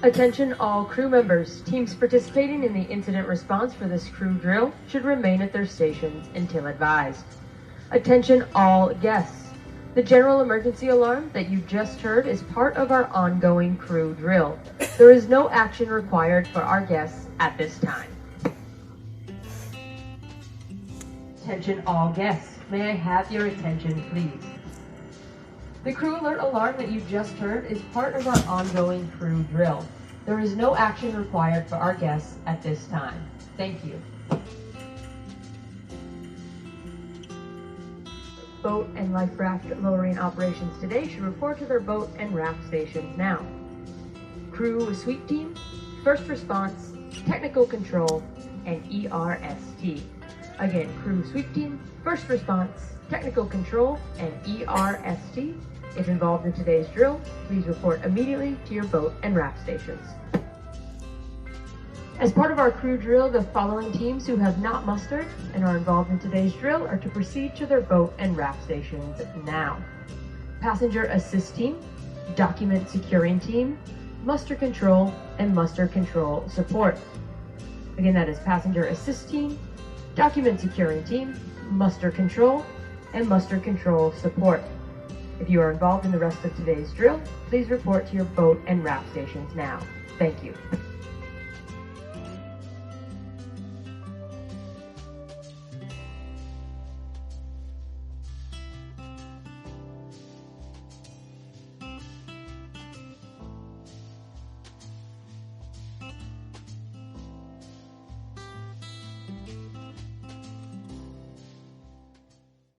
Attention all crew members. Teams participating in the incident response for this crew drill should remain at their stations until advised. Attention all guests. The general emergency alarm that you just heard is part of our ongoing crew drill. There is no action required for our guests at this time. Attention all guests. May I have your attention, please? The crew alert alarm that you just heard is part of our ongoing crew drill. There is no action required for our guests at this time. Thank you. Boat and life raft lowering operations today should report to their boat and raft stations now. Crew sweep team, first response, technical control, and ERST. Again, crew sweep team, first response, technical control, and ERST. If involved in today's drill, please report immediately to your boat and raft stations. As part of our crew drill, the following teams who have not mustered and are involved in today's drill are to proceed to their boat and raft stations now. Passenger assist team, document securing team, muster control, and muster control support. Again, that is passenger assist team, document securing team, muster control, and muster control support. If you are involved in the rest of today's drill, please report to your boat and raft stations now. Thank you.